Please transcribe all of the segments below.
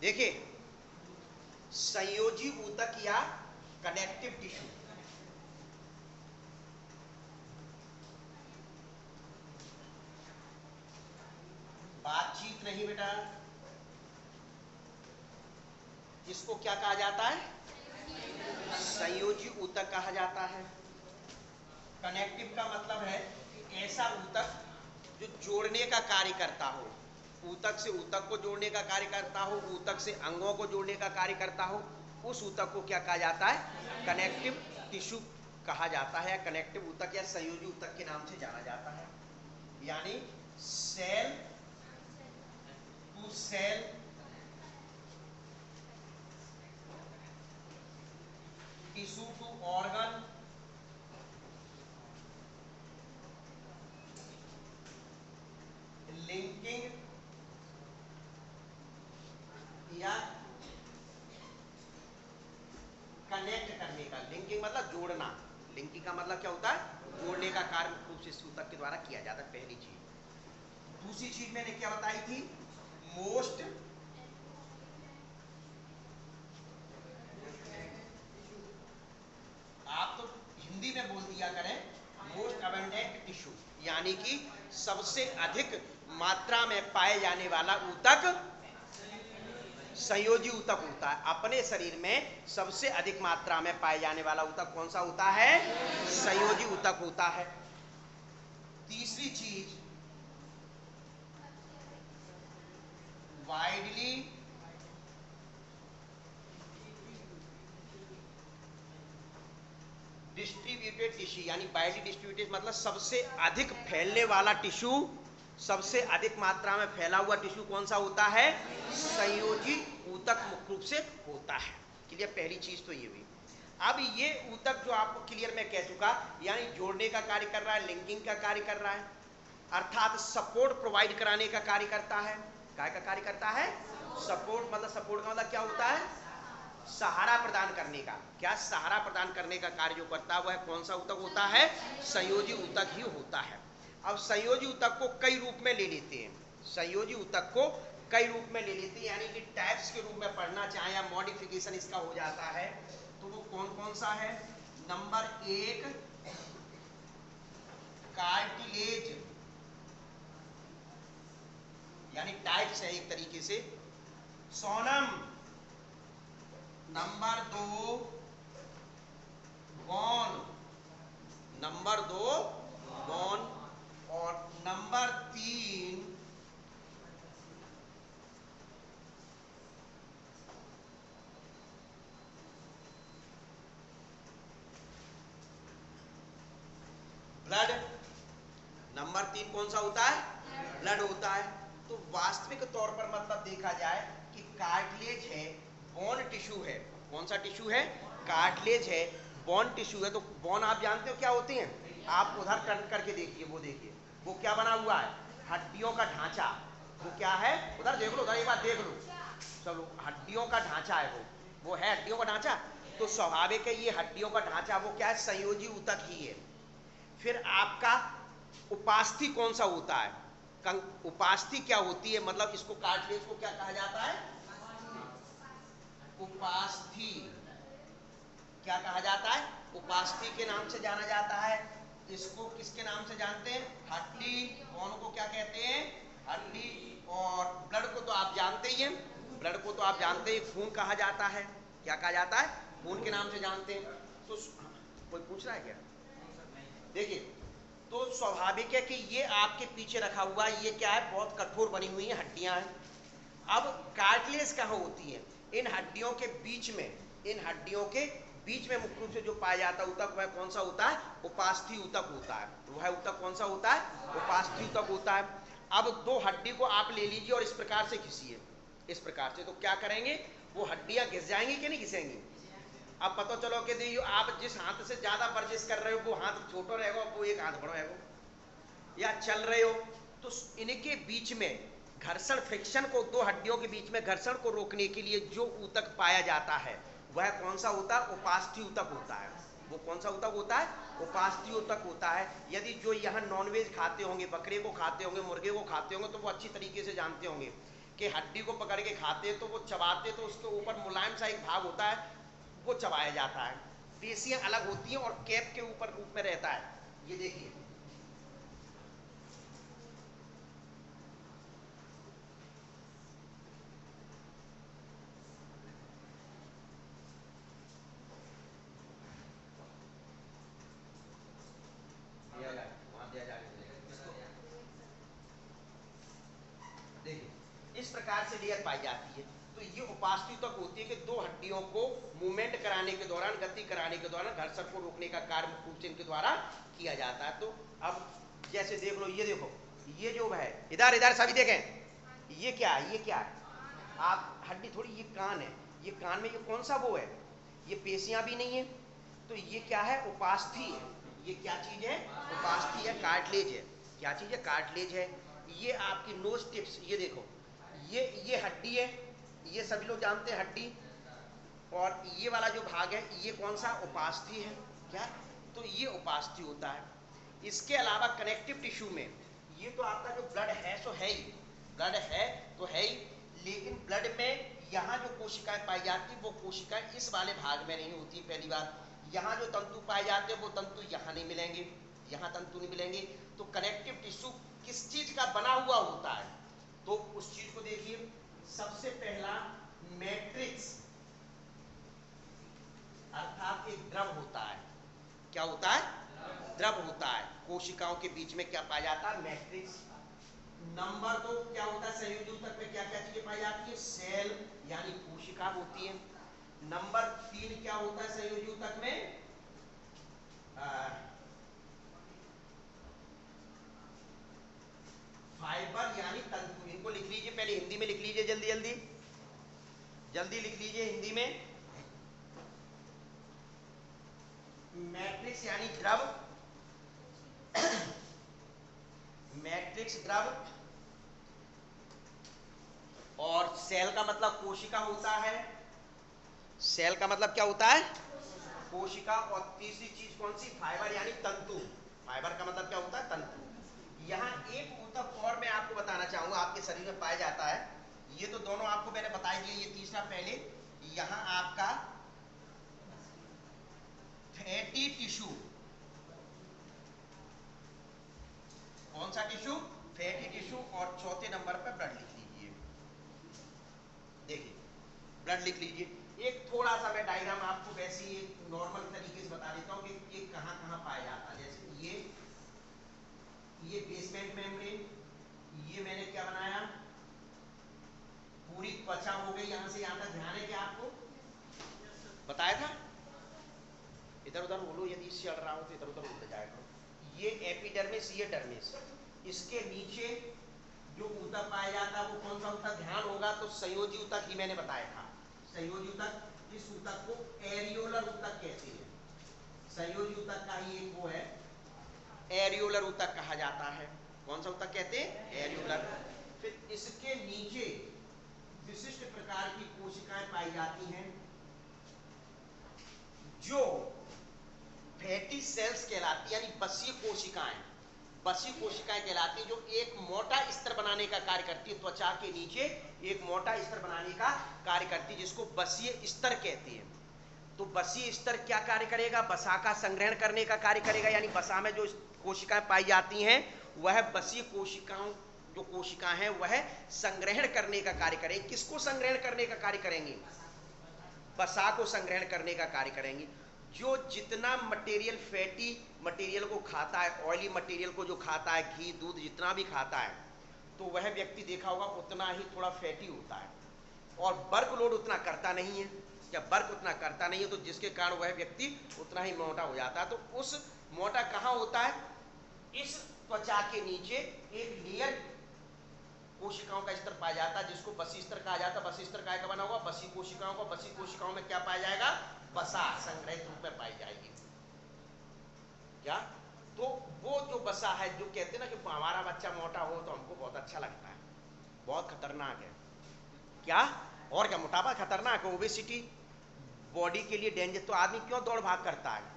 देखिए, संयोजी ऊतक या कनेक्टिव टिश्यू, बातचीत नहीं बेटा, इसको क्या कहा जाता है? संयोजी ऊतक कहा जाता है। कनेक्टिव का मतलब है कि ऐसा ऊतक जो जोड़ने का कार्य करता हो, ऊतक से ऊतक को जोड़ने का कार्य करता हो, ऊतक से अंगों को जोड़ने का कार्य करता हो, उस ऊतक को क्या कहा जाता है? कनेक्टिव टिश्यू कहा जाता है, या कनेक्टिव ऊतक या संयोजी ऊतक के नाम से जाना जाता है। यानी cell to cell tissue to organ linking या कनेक्ट करने का, लिंकिंग मतलब जोड़ना, लिंकिंग का मतलब क्या होता है? जोड़ने का कार्य मुख्य रूप से इस ऊतक के द्वारा किया जाता है, पहली चीज। दूसरी चीज मैंने क्या बताई थी? मोस्ट आप तो हिंदी में बोल दिया करें, मोस्ट अबंडेंट टिश्यू, यानी कि सबसे अधिक मात्रा में पाए जाने वाला ऊतक संयोजी ऊतक होता है। अपने शरीर में सबसे अधिक मात्रा में पाए जाने वाला ऊतक कौन सा होता है? संयोजी ऊतक होता है। तीसरी चीज, वाइडली डिस्ट्रीब्यूटेड टिश्यू, यानी वाइडली डिस्ट्रीब्यूटेड मतलब सबसे अधिक फैलने वाला टिश्यू, सबसे अधिक मात्रा में फैला हुआ टिश्यू कौन सा होता है? संयोजी ऊतक मुख्य रूप से होता है। क्लियर? पहली चीज तो ये हुई। अब ये ऊतक जो आपको क्लियर मैं कह चुका, यानी जोड़ने का कार्य कर रहा है, लिंकिंग का कार्य कर रहा है, अर्थात सपोर्ट प्रोवाइड कराने का कार्य करता है। क्या का कार्य करता है? सपोर्ट, मतलब सपोर्ट का मतलब क्या होता है? सहारा प्रदान करने का। क्या सहारा प्रदान करने का कार्य जो करता है वह कौन सा ऊतक होता है? संयोजी ऊतक ही होता है। अब संयोजी ऊतक को कई रूप में ले लेते हैं, संयोजी ऊतक को कई रूप में ले लेते हैं, यानी कि टाइप्स के रूप में पढ़ना चाहे या मॉडिफिकेशन इसका हो जाता है, तो वो कौन कौन सा है? नंबर एक, कार्टिलेज, यानी टाइप्स है एक तरीके से, सोनम। नंबर दो, बॉन, नंबर दो बॉन, और नंबर तीन ब्लड। नंबर तीन कौन सा होता है? ब्लड होता है। तो वास्तविक तौर पर मतलब देखा जाए कि कार्टिलेज है, बोन टिश्यू है। कौन सा टिश्यू है? कार्टिलेज है, बोन टिश्यू है। तो बोन आप जानते हो क्या होते हैं? आप उधर टर्न करके देखिए, वो देखिए वो क्या बना हुआ है? हड्डियों का ढांचा। वो क्या है? उधर देख लो, उधर एक बार देख लो, चलो हड्डियों का ढांचा है वो है हड्डियों का ढांचा। तो स्वाभाविक है ये हड्डियों का ढांचा वो क्या है? संयोजी ऊतक ही है। फिर आपका उपास्थि कौन सा होता है? उपास्थि क्या होती है? मतलब इसको कार्टिलेज को क्या कहा जाता है? उपास्थि। क्या कहा जाता है? उपास्थि के नाम से जाना जाता है। इसको किसके नाम से जानते हैं? हड्डी। कौन को क्या कहते हैं? हड्डी। और ब्लड को तो आप जानते ही हैं, ब्लड को तो आप जानते ही, खून कहा जाता है। क्या कहा जाता है? खून के नाम से जानते हैं। तो कोई पूछ रहा है क्या? देखिए, तो स्वाभाविक है कि ये आपके पीछे रखा हुआ ये क्या है? बहुत कठोर बनी हुई है हड्डियां हैं। अब कार्टिलेज कहाँ होती है? इन हड्डियों के बीच में, इन हड्डियों के बीच में मुख्य रूप से जो पाया जाता है ऊतक वह कौन सा होता है? उपास्थि ऊतक होता है। वह ऊतक कौन सा होता है? उपास्थि ऊतक होता है। अब दो हड्डी को आप ले लीजिए और इस प्रकार से खींचिए, इस प्रकार से, तो क्या करेंगे? वो हड्डियां घिस जाएंगी कि नहीं घिसेंगी? अब पता चलो कि देखिए आप जिस हाथ से ज्यादा वर्जिश कर रहे हो वो हाथ छोटा रहेगा, वो एक हाथ बड़ा रहेगा, या चल रहे हो तो इनके बीच में घर्षण, फ्रिक्शन को, दो हड्डियों के बीच में घर्षण को रोकने के लिए जो ऊतक पाया जाता है वह कौन सा होता है? उपास्थि ऊतक होता है। वो कौन सा ऊतक होता है? उपास्थि ऊतक होता है। यदि जो यहाँ नॉनवेज खाते होंगे, बकरे को खाते होंगे, मुर्गे को खाते होंगे, तो वो अच्छी तरीके से जानते होंगे कि हड्डी को पकड़ के खाते तो वो चबाते तो उसके ऊपर मुलायम सा एक भाग होता है, वो चबाया जाता है। पेशियां अलग होती हैं और कैप के ऊपर रूप में रहता है। ये देखिए, देखिए इस प्रकार से लेयर पाई जाती है। तो ये उपास्थि तक होती है कि दो हड्डियों को मूवमेंट कराने के दौरान, गति कराने के दौरान घर्षण को रोकने का कार्य मुख्य रूप से इनके द्वारा किया जाता है। तो अब जैसे देख लो, ये देखो, ये जो है इधर इधर सभी देखें, ये क्या है, ये क्या है, आप हड्डी थोड़ी, ये कान है, ये कान में ये कौन सा वो है, ये पेशियां भी नहीं है। तो ये क्या है, उपास्थि है। ये क्या चीज है, उपास्थि है, कार्टिलेज है। क्या चीज है, कार्टिलेज है। ये आपकी नोज टिप्स, ये देखो, ये हड्डी है, ये सभी लोग जानते हैं हड्डी। और ये वाला जो भाग है, ये कौन सा, उपास्थि है। क्या, तो ये उपास्थि होता है। इसके अलावा कनेक्टिव टिश्यू में, ये तो आपका जो ब्लड है सो है ही, ब्लड है तो है ही, लेकिन ब्लड में यहाँ जो कोशिकाएं पाई जाती है वो कोशिकाएं इस वाले भाग में नहीं होती। पहली बात, यहाँ जो तंतु पाए जाते हैं वो तंतु यहाँ नहीं मिलेंगे, यहाँ तंतु नहीं मिलेंगे। तो कनेक्टिव टिश्यू किस चीज का बना हुआ होता है, तो उस चीज को देखिए। सबसे पहला मैट्रिक्स, अर्थात एक द्रव होता है। क्या होता है, द्रव होता है। कोशिकाओं के बीच में क्या पाया जाता है, मैट्रिक्स। नंबर 2 क्या होता है, संयोजी ऊतक में क्या क्या चीजें पाई जाती है, सेल यानी कोशिका होती है। नंबर 3 क्या होता है संयोजी ऊतक में, फाइबर यानी तंतु। इनको लिख लीजिए, पहले हिंदी में लिख लीजिए, जल्दी जल्दी जल्दी लिख लीजिए हिंदी में। मैट्रिक्स यानी द्रव, मैट्रिक्स द्रव, और सेल का मतलब कोशिका होता है। सेल का मतलब क्या होता है, कोशिका। और तीसरी चीज कौन सी, फाइबर यानी तंतु। फाइबर का मतलब क्या होता है, तंतु। यहाँ एक ऊतक और मैं आपको बताना चाहूंगा, आपके शरीर में पाया जाता है। ये तो दोनों आपको मैंने बताई दिए, ये तीसरा पहले। यहाँ आपका फैटी टिश्यू, कौन सा टिश्यू, फैटी टिश्यू। और चौथे नंबर पर ब्लड लिख लीजिए। देखिए, ब्लड लिख लीजिए। एक थोड़ा सा मैं डायग्राम आपको वैसे ही नॉर्मल तरीके से बता देता हूँ कि ये कहाँ कहाँ पाया जाता है। जैसे ये बेसमेंट मेम्ब्रेन, ये मैंने क्या बनाया, पूरी त्वचा हो गई यहाँ से यहाँ तक। ध्यान है क्या आपको बताया था, इधर उधर बोलो, यदि इससे अड़ रहा हो तो इधर उधर उड़ जाया करो। ये एपिडर्मिस, ये डर्मिस। इसके नीचे जो ऊतक पाया जाता है वो कौन सा ऊतक, ध्यान होगा तो संयोजी ऊतक ही मैंने बताया था। संयोजी ऊतक, इस ऊतक को एरियोलर ऊतक कहते हैं। संयोजी ऊतक का ही एक वो है, एरियोलर ऊतक कहा जाता है। कौन सा ऊतक कहते हैं, एरियोलर। फिर इसके नीचे विशिष्ट प्रकार की कोशिकाएं पाई जाती हैं जो फैटी सेल्स कहलाती, यानी बसीय कोशिकाएं। बसीय कोशिकाएं कहलाती हैं, जो एक मोटा स्तर बनाने का कार्य करती है। त्वचा के नीचे एक मोटा स्तर बनाने का कार्य करती है, जिसको बसीय स्तर कहते हैं। तो बसीय स्तर क्या कार्य करेगा, बसा का संग्रहण करने का कार्य करेगा। यानी बसा में जो कोशिकाएं पाई जाती हैं वह बसीय कोशिकाओं, जो कोशिकाएं हैं वह संग्रहण करने का कार्य करेंगी। किसको संग्रहण करने का कार्य करेंगी, बसा को संग्रहण करने का कार्य करेंगी। जो जितना मटेरियल फैटी मटेरियल को खाता है, ऑयली मटेरियल को जो खाता है, घी दूध जितना भी खाता है, तो वह व्यक्ति देखा होगा उतना ही थोड़ा फैटी होता है। और वर्क लोड उतना करता नहीं है, या वर्क उतना करता नहीं है, तो जिसके कारण वह व्यक्ति उतना ही मोटा हो जाता है। तो उस मोटा कहाँ होता है, इस त्वचा के नीचे एक लेयर कोशिकाओं का स्तर पाया जाता है, जिसको बसी स्तर कहा जाता है। बसी स्तर काय का बना हुआ, बसी कोशिकाओं का। बसी कोशिकाओं में क्या पाया जाएगा, बसा संग्रहित रूप में पाई जाएगी। क्या, तो वो जो बसा है, जो कहते हैं ना कि हमारा बच्चा मोटा हो तो हमको बहुत अच्छा लगता है, बहुत खतरनाक है। क्या, और क्या, मोटापा खतरनाक है, ओबेसिटी बॉडी के लिए डेंजर। तो आदमी क्यों दौड़ भाग करता है,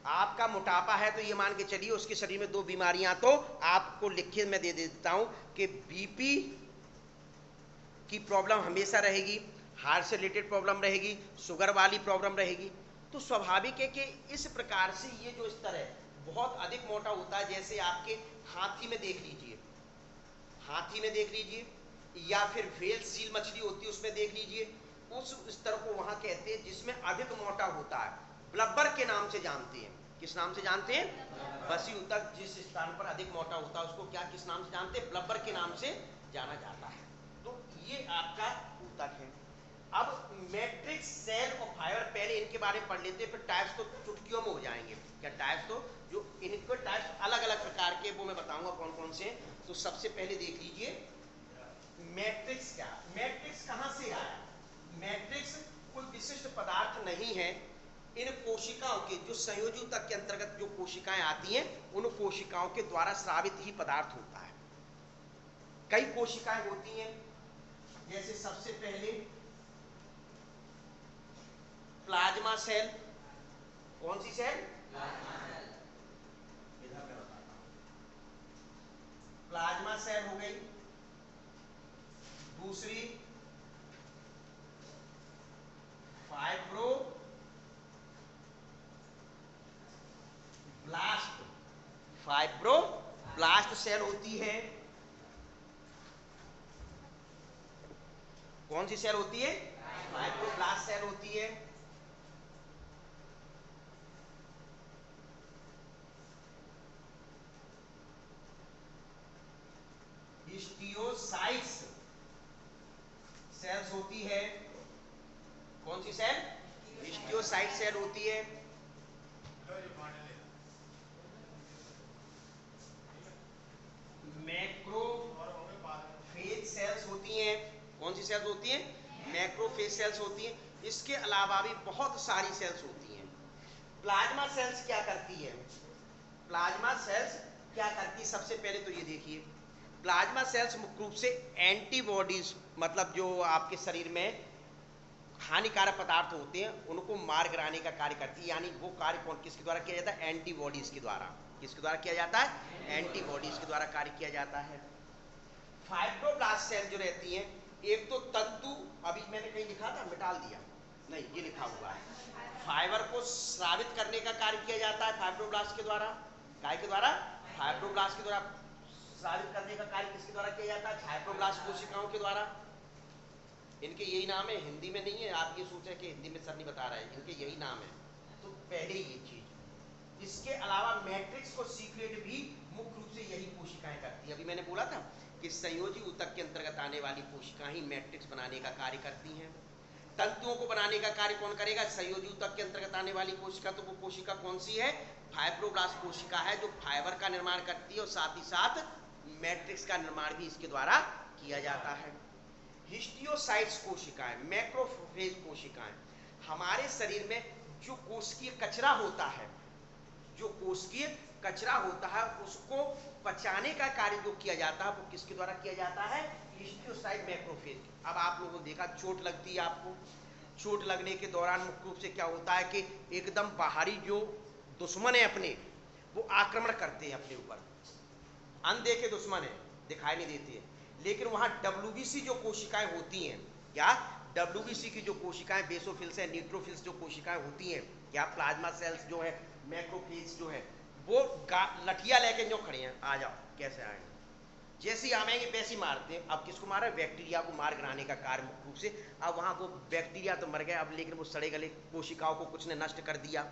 आपका मोटापा है तो ये मान के चलिए उसके शरीर में 2 बीमारियां तो आपको लिखित में दे देता हूं कि बीपी की प्रॉब्लम हमेशा रहेगी, हार्ट से रिलेटेड प्रॉब्लम रहेगी, शुगर वाली प्रॉब्लम रहेगी। तो स्वाभाविक है कि इस प्रकार से ये जो स्तर है बहुत अधिक मोटा होता है। जैसे आपके हाथी में देख लीजिए, हाथी में देख लीजिए, या फिर व्हेल सील मछली होती है उसमें देख लीजिए, उस स्तर को वहां कहते हैं जिसमें अधिक मोटा होता है, ब्लब्बर के नाम से जानते हैं। किस नाम से जानते हैं? बसी ऊतक जिस स्थान पर अधिक मोटा होता है उसको क्या किस नाम से जानते हैं? ब्लब्बर के नाम से जाना जाता है। तो ये आपका ऊतक है। अब मैट्रिक्स, सेल और फाइबर, पहले इनके बारे में पढ़ लेते हैं, फिर टाइप्स तो चुटकियों में हो जाएंगे। क्या टाइप्स? तो जो इनको टाइप्स अलग अलग प्रकार के वो मैं बताऊंगा कौन कौन से। तो सबसे पहले देख लीजिए मैट्रिक्स। क्या मैट्रिक्स कहां से आया? मैट्रिक्स कोई विशिष्ट पदार्थ नहीं है। इन कोशिकाओं के जो संयोजी ऊतक के अंतर्गत जो कोशिकाएं आती हैं उन कोशिकाओं के द्वारा स्रावित ही पदार्थ होता है। कई कोशिकाएं होती हैं, जैसे सबसे पहले प्लाज्मा सेल। कौन सी सेल? Plasma cell. इधर मैं बताता हूं, प्लाज्मा सेल हो गई। दूसरी fibroblast, fibroblast cell होती है। कौन सी सेल होती है? फाइब्रो ब्लास्ट सेल होती है। हिस्टियोसाइट्स सेल्स होती है। कौन सी सेल? हिस्टियोसाइट सेल होती है। मैक्रोफेज सेल्स होती हैं। कौन सी सेल्स होती हैं? मैक्रोफेज सेल्स होती हैं। इसके अलावा भी बहुत सारी सेल्स होती हैं। प्लाज्मा सेल्स क्या करती है? प्लाज्मा सेल्स क्या करती है? सबसे पहले तो ये देखिए, प्लाज्मा सेल्स मुख्य रूप से एंटीबॉडीज, मतलब जो आपके शरीर में हानिकारक पदार्थ होते हैं उनको मार गिराने का कार्य करती है। यानी वो कार्य कौन किसके द्वारा किया जाता है? एंटीबॉडीज के द्वारा। किसके द्वारा किया जाता है? एंटीबॉडीज के द्वारा कार्य किया जाता है। फाइब्रोब्लास्ट सेल जो रहती हैं, एक तो तंतु, अभी मैंने कहीं लिखा था मिटाल दिया, नहीं ये लिखा हुआ है, फाइबर को स्रावित करने का कार्य किया जाता है फाइब्रोब्लास्ट के द्वारा। काय के द्वारा? फाइब्रोब्लास्ट के द्वारा स्रावित करने का कार्य किसके द्वारा किया जाता है? फाइब्रोब्लास्ट कोशिकाओं के द्वारा। इनके यही नाम है, हिंदी में नहीं है। आप ये सोच रहे कि हिंदी में सर नहीं बता रहे हैं, इनके यही नाम है। तो पहले ये चीज। इसके अलावा मैट्रिक्स को सीक्रेट भी मुख्य रूप से यही कोशिकाएं करती है। अभी मैंने बोला था कि संयोजी ऊतक के अंतर्गत आने वाली कोशिकाएं ही मैट्रिक्स बनाने का कार्य करती हैं। तंतुओं को बनाने का कार्य कौन करेगा? संयोजी ऊतक के अंतर्गत आने वाली कोशिका। तो वो कोशिका कौन सी है? फाइब्रोब्लास्ट कोशिका है, जो फाइबर का निर्माण करती है और साथ ही साथ मैट्रिक्स का निर्माण भी इसके द्वारा किया जाता है। हिस्टियोसाइट्स कोशिकाएं, मैक्रोफेज कोशिकाएं, हमारे शरीर में जो कोशिकीय कचरा होता है, जो कोशिकीय कचरा होता है उसको पचाने का कार्य जो किया जाता है वो किसके द्वारा किया जाता है? हिस्टियोसाइट, मैक्रोफेज। अब आप लोगों ने देखा चोट लगती है आपको, चोट लगने के दौरान मुख्य रूप से क्या होता है कि एकदम बाहरी जो दुश्मन है अपने, वो आक्रमण करते हैं अपने ऊपर। अनदेखे दुश्मन है, दिखाई नहीं देती है, लेकिन वहां डब्ल्यूबीसी जो कोशिकाएं होती हैं, क्या डब्ल्यूबीसी की जो कोशिकाएं, बेसोफिल्स है, न्यूट्रोफिल्स जो कोशिकाएं होती हैं, क्या प्लाज्मा सेल्स जो है, मैक्रोफेज जो है, वो लठिया लेके जो खड़े हैं, आ जाओ, कैसे आएंगे? जैसे ही आएंगे वैसे ही मारते हैं। अब किसको मारा? बैक्टीरिया को मार गिराने का कार्य मुख्य रूप से। अब वहां वो बैक्टीरिया तो मर गए, अब लेकिन वो सड़े गले कोशिकाओं को कुछ ने नष्ट कर दिया,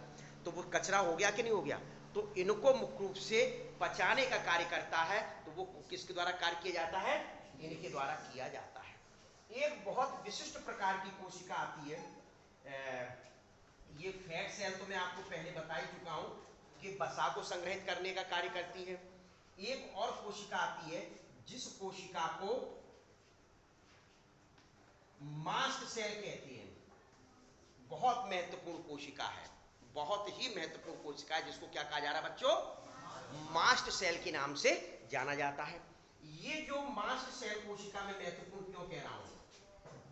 तो वो कचरा हो गया कि नहीं हो गया? तो इनको मुख्य रूप से पचाने का कार्य करता है। तो वो किसके द्वारा कार्य किया जाता है? इनके द्वारा किया जाता है। एक बहुत विशिष्ट प्रकार की कोशिका आती है, ये फैट सेल, तो मैं आपको पहले बता ही चुका हूं कि वसा को संग्रहित करने का कार्य करती है। एक और कोशिका आती है जिस कोशिका को मास्ट सेल कहते हैं। बहुत महत्वपूर्ण कोशिका है, बहुत ही महत्वपूर्ण कोशिका है, जिसको क्या कहा जा रहा है बच्चों? मास्ट सेल के नाम से जाना जाता है। ये जो मास्ट सेल कोशिका में महत्वपूर्ण क्यों कह रहा हूं?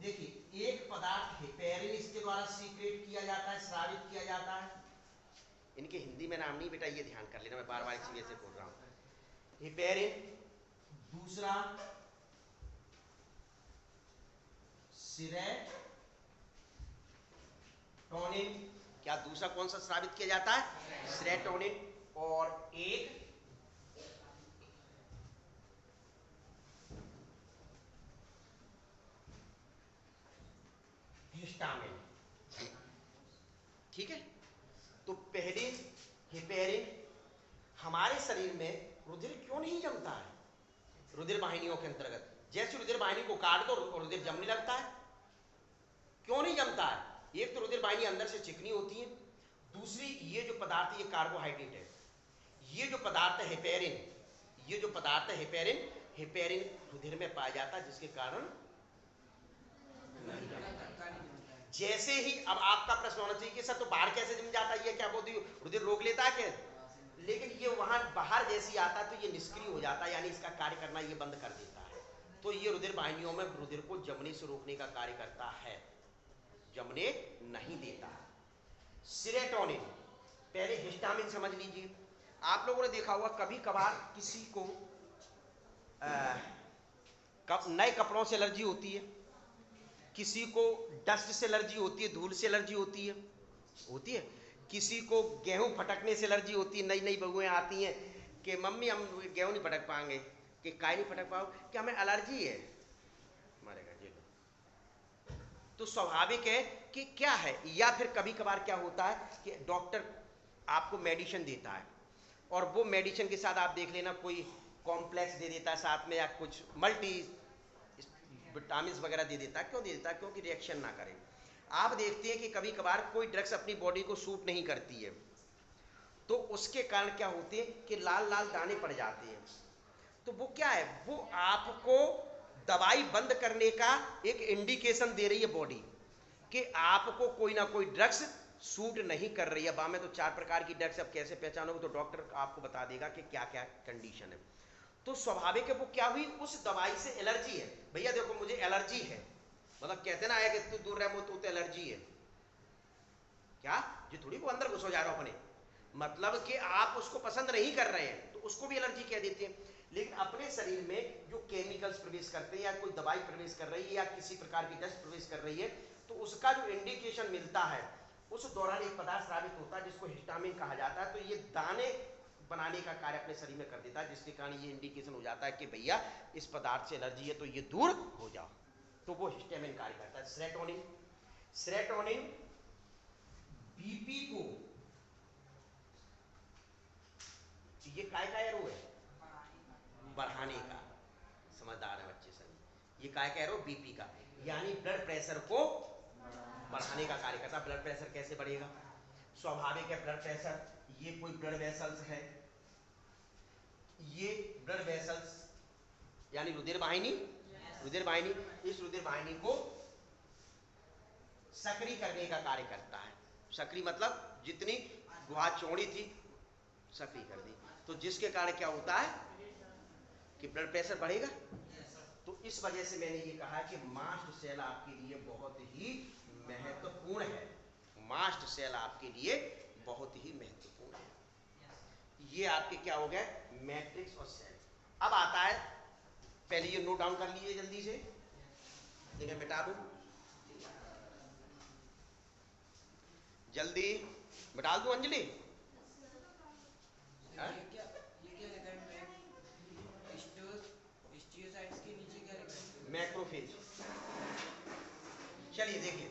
देखिए, एक पदार्थ हेपेरिन इसके द्वारा सीक्रेट किया जाता है, स्रावित किया जाता है। इनके हिंदी में नाम नहीं बेटा, ये ध्यान कर लेना, मैं बार बार इसी वजह से बोल रहा हूं। हेपेरिन, दूसरा सेरोटोनिन। क्या दूसरा कौन सा साबित किया जाता है? सेरोटोनिन। और एक हिस्टामिन। ठीक है, तो पहले हेपेरिन हमारे शरीर में रुधिर क्यों नहीं जमता है? रुधिर वाहिनियों के अंतर्गत जैसे रुधिर वाहिनी को काट दो रुधिर जमने लगता है, क्यों नहीं जमता है? एक तो रुधिर वाहिनी अंदर से चिकनी होती है, दूसरी ये जो पदार्थ ये कार्बोहाइड्रेट है, ये जो पदार्थ है हेपेरिन, ये जो पदार्थ है हेपेरिन, हेपेरिन रुधिर में पाया जाता है जिसके कारण नहीं जमता। जैसे ही अब आपका प्रश्न होना चाहिए कि सर तो बाहर कैसे जम जाता है, ये क्या बोलती रुधिर रोक लेता है क्या? लेकिन ये वहां बाहर जैसे आता है तो ये निष्क्रिय हो जाता है, यानी इसका कार्य करना ये बंद कर देता है। तो ये रुधिर वाहिनियों में रुधिर को जमने से रोकने का कार्य करता है, जमने नहीं देता। सेरोटोनिन, पहले हिस्टामिन समझ लीजिए। आप लोगों ने देखा होगा कभी कभार किसी को नए कपड़ों से एलर्जी होती है, किसी को डस्ट से एलर्जी होती है, धूल से एलर्जी होती है, किसी को गेहूं फटकने से एलर्जी होती है। नई नई बहुएं आती हैं कि मम्मी हम गेहूं नहीं फटक पाएंगे, कि काय नहीं फटक पाओ, कि हमें एलर्जी है, मरेगा जी। तो स्वाभाविक है कि क्या है, या फिर कभी कभार क्या होता है कि डॉक्टर आपको मेडिसिन देता है और वो मेडिसिन के साथ आप देख लेना कोई कॉम्प्लेक्स दे देता है साथ में, या कुछ मल्टी विटामिन वगैरह दे देता है। क्यों दे देता है? क्योंकि रिएक्शन ना करे। आप देखते हैं कि कभी कभार कोई ड्रग्स अपनी बॉडी को सूट नहीं करती है, तो उसके कारण क्या होते हैं कि लाल लाल दाने पड़ जाते हैं। तो वो क्या है, वो आपको दवाई बंद करने का एक इंडिकेशन दे रही है बॉडी कि आपको कोई ना कोई ड्रग्स सूट नहीं कर रही है। में तो 4 प्रकार की ड्रग्स, अब कैसे पहचानोगे? तो डॉक्टर आपको बता देगा कि क्या क्या कंडीशन है। तो स्वाभाविक है वो क्या हुई, उस दवाई से एलर्जी है। भैया देखो मुझे एलर्जी है, मतलब कहते ना है कि तू दूर रह, तो एलर्जी है क्या? जो थोड़ी वो अंदर घुस हो जा रहा हो अपने, मतलब कि आप उसको पसंद नहीं कर रहे हैं तो उसको भी एलर्जी कह देते हैं। लेकिन अपने शरीर में जो केमिकल्स प्रवेश करते हैं, या कोई दवाई प्रवेश कर रही है, या किसी प्रकार की डस्ट प्रवेश कर रही है, तो उसका जो इंडिकेशन मिलता है उस दौरान एक पदार्थ स्रावित होता है जिसको हिस्टामिन कहा जाता है। तो ये दाने बनाने का कार्य अपने शरीर में कर देता है, जिसके कारण ये इंडिकेशन हो जाता है कि भैया इस पदार्थ से एलर्जी है, तो ये दूर हो जाओ। तो वो हिस्टामिन कार्य करता है। सेरोटोनिन, सेरोटोनिन बीपी को, ये काय का एरो है? बढ़ाने का। समझदार है बच्चे सभी। ये काय का एरो? बीपी का, यानी ब्लड प्रेशर को बढ़ाने का कार्य करता है। ब्लड प्रेशर कैसे बढ़ेगा? स्वाभाविक है ब्लड प्रेशर, ये कोई ब्लड वेसल्स है, ये ब्लड वेसल्स यानी रुधिर वाहिनी, रुधिर वाहिनी, इस रुधिर वाहिनी को सक्रिय करने का कार्य करता है। सक्रिय मतलब जितनी गुहा चौड़ी थी सक्रिय कर दी, तो जिसके कारण क्या होता है कि ब्लड प्रेशर बढ़ेगा। तो इस वजह से मैंने ये कहा कि मास्ट सेल आपके लिए बहुत ही महत्वपूर्ण है। मास्ट सेल आपके लिए बहुत ही महत्वपूर्ण है। ये आपके क्या हो गए? मैट्रिक्स और सेल। अब आता है, पहले ये नोट डाउन कर लीजिए जल्दी से, देखिए मिटा दूं जल्दी, मिटा दूं अंजलि? मैक्रोफेज। चलिए देखिए,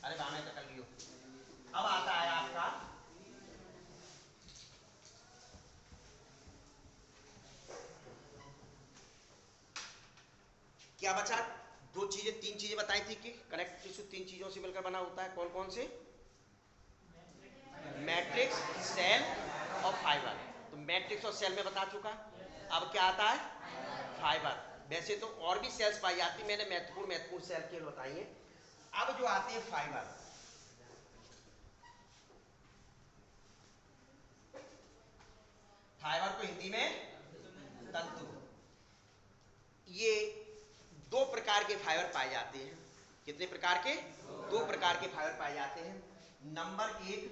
अरे बामें कर लियो। अब आता है आपका क्या बचा? दो चीजें, तीन चीजें बताई थी कि कनेक्ट टिश्यू 3 चीजों से मिलकर बना होता है। कौन कौन से? मैट्रिक्स, सेल और फाइबर। तो मैट्रिक्स और सेल में बता चुका। अब क्या आता है? फाइबर। वैसे तो और भी सेल्स पाई जाती, मैंने महत्वपूर्ण सेल के बताई हैं। अब जो आती है फाइबर, फाइबर को हिंदी में तंतु। ये 2 प्रकार के फाइबर पाए जाते हैं। कितने प्रकार के? 2 प्रकार के फाइबर पाए जाते हैं। नंबर 1,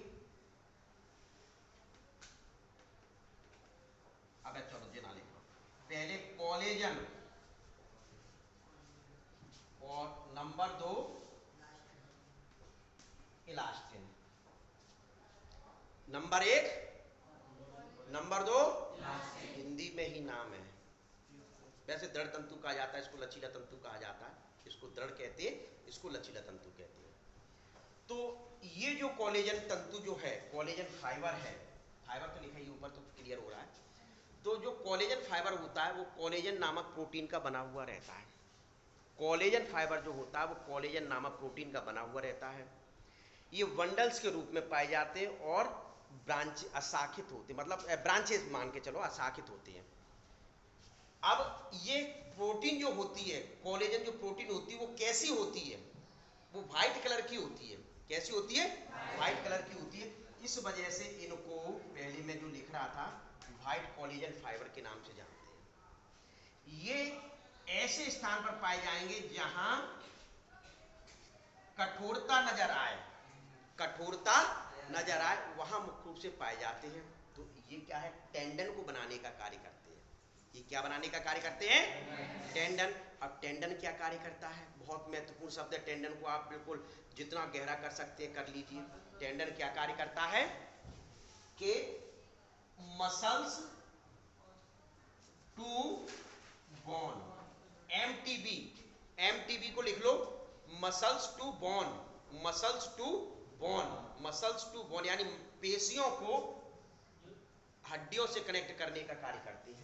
अब चलो जी ना लिखो, पहले कोलेजन और number 2 elastin. Number 1, number 2 Hindi में ही नाम है। वैसे दृढ़ तंतु कहा जाता है, इसको लचीला तंतु कहा जाता है। इसको दृढ़ कहते हैं, इसको लचीला तंतु कहते हैं। तो ये जो कोलेजन तंतु जो है, कोलेजन फाइबर है, फाइबर तो लिखा ही ऊपर तो क्लियर हो रहा है। तो जो कोलेजन फाइबर होता है वो कोलेजन नामक प्रोटीन का बना हुआ रहता है। कोलेजन फाइबर जो होता है वो कोलेजन नामक प्रोटीन का बना हुआ रहता है। ये बंडल्स के रूप में पाए जाते हैं और ब्रांच अशाखित होते, मतलब ब्रांचेस मान के चलो, अशाखित होते हैं। अब ये प्रोटीन जो होती है, कोलेजन जो प्रोटीन होती है वो कैसी होती है? वो व्हाइट कलर की होती है। कैसी होती है? व्हाइट कलर की होती है। इस वजह से इनको पहले मैं जो लिख रहा था व्हाइट कोलेजन फाइबर के नाम से जानते हैं। ये ऐसे स्थान पर पाए जाएंगे जहां कठोरता नजर आए, कठोरता नजर आए वहां मुख्य रूप से पाए जाते हैं। तो ये क्या है? टेंडन को बनाने का कार्य करते हैं। ये क्या बनाने का कार्य करते हैं? टेंडन। अब टेंडन क्या कार्य करता है? बहुत महत्वपूर्ण शब्द है। टेंडन को आप बिल्कुल जितना गहरा कर सकते हैं कर लीजिए। टेंडन क्या कार्य करता है कि muscles to bone, MTB, MTB को लिख लो, muscles to bone, muscles to bone, muscles to bone, यानी पेशियों को हड्डियों से कनेक्ट करने का कार्य करते हैं।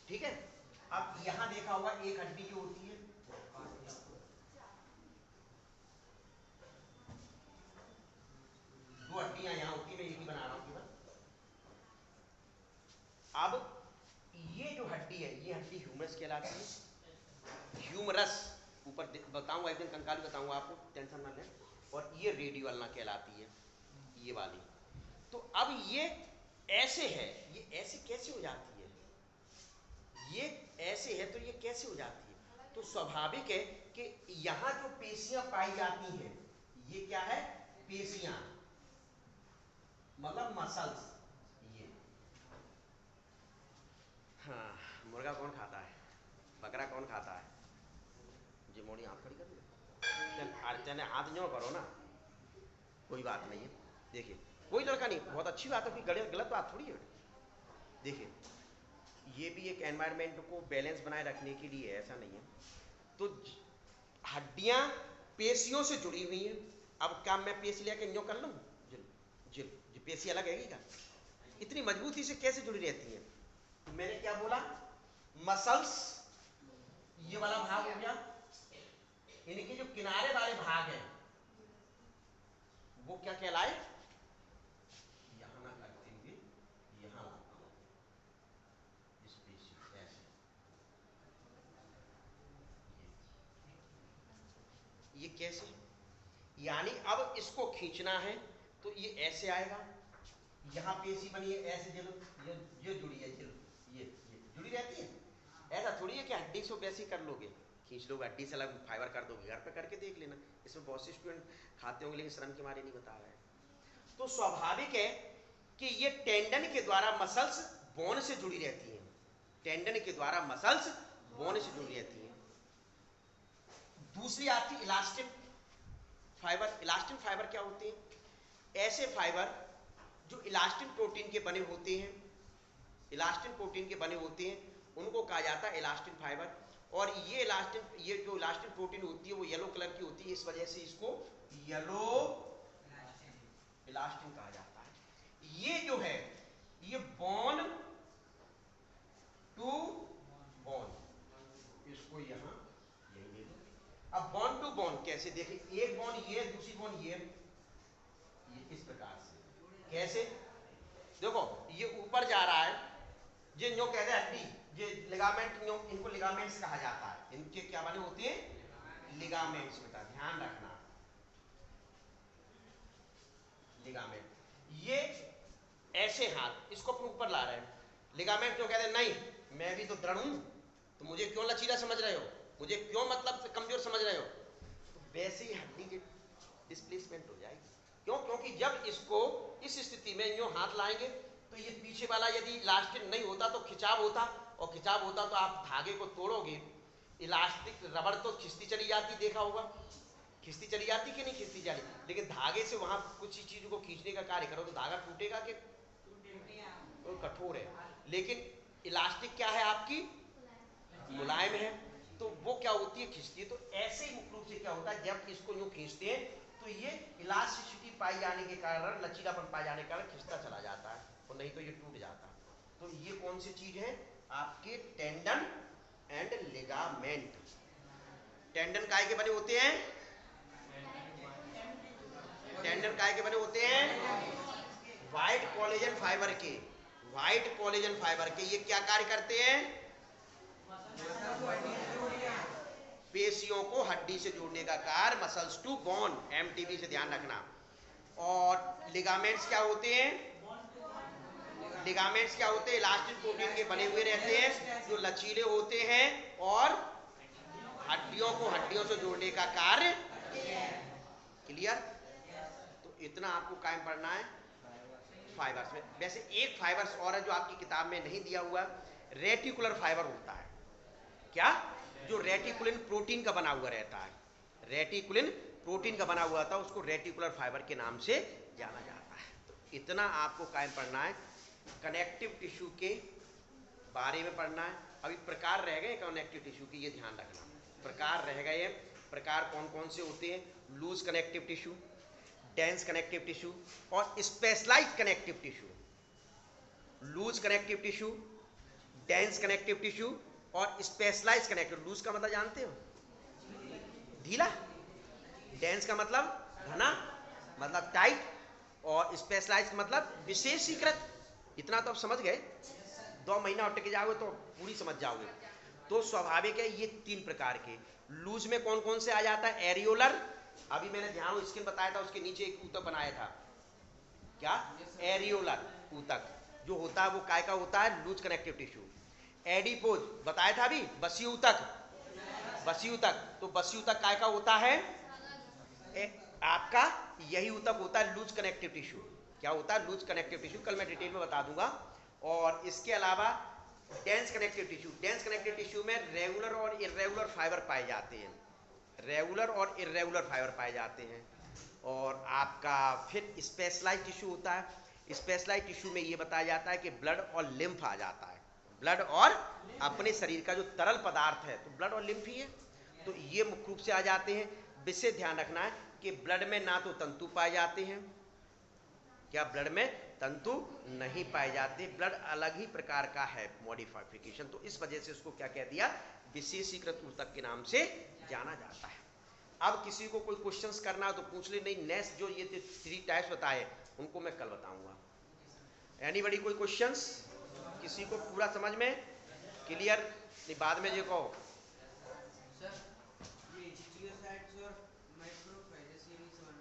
ठीक है। अब यहां देखा होगा एक हड्डी जो होती है, दो हड्डियां यहां होती है, मैं एक ही बना रहा हूं केवल। अब ये जो हड्डी है, ये हड्डी ह्यूमरस कहलाती है। ह्यूमरस ऊपर बताऊंगा, एक दिन कंकाल बताऊंगा आपको, टेंशन ना लें। और ये रेडियोल्ना कहलाती है, ये वाली। तो अब ये ऐसे है, ये ऐसे कैसे हो जाती है? ये ऐसे है तो ये कैसे हो जाती है? तो स्वाभाविक है कि यहां जो पेशियां पाई जाती हैं, ये क्या है? पेशियां, मतलब मसल्स। ये हाँ, मुर्गा कौन खाता है? बकरा कौन खाता है? जी मोड़ी हाथ खड़ी कर लो, हाथ जो करो ना, कोई बात नहीं है। देखिए कोई लड़का नहीं, बहुत अच्छी बात है, कोई गलत बात थोड़ी है। देखिए ये भी एक एनवायरनमेंट को बैलेंस बनाए रखने के लिए है, ऐसा नहीं है। तो हड्डियां पेशियों से जुड़ी हुई हैं। अब क्या मैं पेशी लेकर यूं कर लूं? जो पेशी अलग है क्या? इतनी मजबूती से कैसे जुड़ी रहती है? तो मैंने क्या बोला? मसल्स, ये वाला भाग हो गया, इनके जो किनारे वाले भाग हैं वो क्या कहलाए? यहां ना करते हुए यहां लाता हूं, इस पेशी ऐसे, ये कैसे? यानी अब इसको खींचना है तो ये ऐसे आएगा, यहां पेशी बनी है ऐसे, ये जुड़ी है, ये जुड़ी रहती है। ऐसा थोड़ी है कि हड्डी से वैसे ही कर लोगे, खींच लोगे, हड्डी से अलग फाइबर कर दोगे। घर पे करके देख लेना। इसमें बहुत से स्टूडेंट खाते होंगे लेकिन शर्म के मारे नहीं बता रहे हैं। तो स्वाभाविक है कि ये टेंडन के द्वारा मसल्स बोन से जुड़ी रहती हैं। टेंडन के द्वारा मसल्स बोन से जुड़ी रहती हैं। दूसरी आती इलास्टिन फाइबर। इलास्टिन फाइबर क्या होते हैं? ऐसे फाइबर जो इलास्टिन प्रोटीन के बने होते हैं, इलास्टिन प्रोटीन के बने होते हैं, उनको कहा जाता है इलास्टिन फाइबर। और ये जो इलास्टिन प्रोटीन होती है वो येलो कलर की होती है, इस वजह से इसको येलो इलास्टिन कहा जाता है। ये जो है ये बोन टू बोन, इसको यहां यही ले लो। अब बोन टू बोन कैसे? देखिए एक बोन ये, दूसरी बोन ये इस प्रकार से। कैसे? देखो ये ऊपर जा रहा है, ये जो कहते हैं हड्डी, ये लिगामेंट, इनको लिगामेंट्स कहा जाता है। इनके क्या बने होते हैं? लिगामेंट्स। बेटा ध्यान रखना, लिगामेंट। ये ऐसे हाथ इसको अपने ऊपर ला रहे हैं, लिगामेंट जो कहते हैं नहीं मैं भी तो दृढ़ हूं, तो मुझे क्यों लचीला समझ रहे हो, मुझे क्यों मतलब कमजोर समझ रहे हो, तो वैसे ही हड्डी की डिस्प्लेसमेंट हो जाएगी। क्यों? क्योंकि जब इसको इस स्थिति में यूं हाथ लाएंगे तो ये पीछे वाला यदि इलास्टिक नहीं होता तो खिंचाव होता, और खिंचाव होता तो आप धागे को तोड़ोगे, इलास्टिक रबड़ तो खिंचती चली जाती, देखा होगा खिंचती चली जाती कि नहीं खिंचती जाती, लेकिन धागे से वहां कुछ चीज को खींचने का कार्य करो तो धागा टूटेगा कि तो कठोर है, लेकिन इलास्टिक क्या है आपकी मुलायम है, तो वो क्या होती है खींचती है। तो ऐसे ही मुख्य रूप से क्या होता है जब इसको यूं खींचते हैं तो ये इलास्टिसिटी पाई जाने के कारण, लचीलापन पाए जाने के कारण खिंचता चला जाता है, और नहीं तो ये टूट जाता है। तो ये कौन सी चीज है आपके टेंडन एंड लिगामेंट। टेंडन काय के बने होते हैं, टेंडन काय के बने होते हैं व्हाइट कोलेजन फाइबर के, व्हाइट कोलेजन फाइबर के। ये क्या कार्य करते हैं, पेशियों को हड्डी से जोड़ने का कार्य, मसल्स टू बोन, एमटीबी से ध्यान रखना। और लिगामेंट्स क्या होते हैं, लिगामेंट्स क्या होते हैं, इलास्टिक प्रोटीन के बने हुए रहते हैं जो लचीले होते हैं और हड्डियों को हड्डियों से जोड़ने का कार्य। क्लियर? तो इतना आपको कायम पढ़ना है फाइबर्स में। वैसे एक फाइबर्स और है जो आपकी किताब में नहीं दिया हुआ, रेटिकुलर फाइबर होता है। क्या? जो रेटिकुलिन प्रोटीन का बना हुआ रहता है, रेटिकुलिन प्रोटीन का बना हुआ था, उसको रेटिकुलर फाइबर के नाम से जाना जाता है। तो इतना आपको कायम पढ़ना है। कनेक्टिव टिश्यू के बारे में पढ़ना है। अभी प्रकार रह गए कनेक्टिव टिश्यू के, ये ध्यान रखना, प्रकार रह गए। प्रकार कौन कौन से होते हैं, loose connective tissue, dense connective tissue और specialized connective tissue. Loose connective tissue, dense connective tissue और स्पेशलाइज्ड कनेक्टिव। लूज का मतलब जानते हो, ढीला, डेंस का मतलब घना, मतलब टाइट, और स्पेशलाइज्ड मतलब विशेषीकृत। इतना तो आप समझ गए, 2 महीना और टिक जाओगे तो पूरी समझ जाओगे। तो स्वाभाविक है ये 3 प्रकार के। लूज में कौन कौन से आ जाता है, एरियोलर, अभी मैंने ध्यान स्किन बताया था, उसके नीचे एक ऊतक बनाया था, क्या, एरियोलर ऊतक जो होता है वो काय का होता है, लूज कनेक्टिव टिश्यू। एडिपोज बताया था अभी, बसी ऊतक, बसी ऊतक, तो बसी ऊतक काय का होता है, आपका यही ऊतक होता है लूज कनेक्टिव टिश्यू। क्या होता है, लूज कनेक्टिव टिश्यू, कल मैं डिटेल में बता दूंगा। और इसके अलावा dense connective tissue, dense connective tissue में रेगुलर और इर्रेगुलर फाइबर पाए जाते हैं, रेगुलर और इर्रेगुलर फाइबर पाए जाते हैं। और आपका फिर स्पेशलाइज्ड टिश्यू होता है। स्पेशलाइज्ड टिश्यू में ये बताया जाता है कि ब्लड और लिम्फ आ जाता है, ब्लड और अपने शरीर का जो तरल पदार्थ है तो ब्लड और लिम्फ ही है, तो ये मुख्य रूप से आ जाते हैं। विशेष ध्यान रखना है कि ब्लड में ना तो तंतु पाए जाते हैं, क्या ब्लड में तंतु नहीं पाए जाते, ब्लड अलग ही प्रकार का है, मॉडिफिकेशन। तो इस वजह से उसको क्या कह दिया, विशेषीकृत ऊतक के नाम से जाना जाता है। अब किसी को कोई क्वेश्चंस करना तो पूछ ले, नहीं नेक्स्ट जो ये 3 टाइप्स बताए उनको मैं कल बताऊंगा। एनीबॉडी कोई क्वेश्चंस, किसी को पूरा समझ में क्लियर, नहीं बाद में जो कहो। सर ये जियोसाइट्स और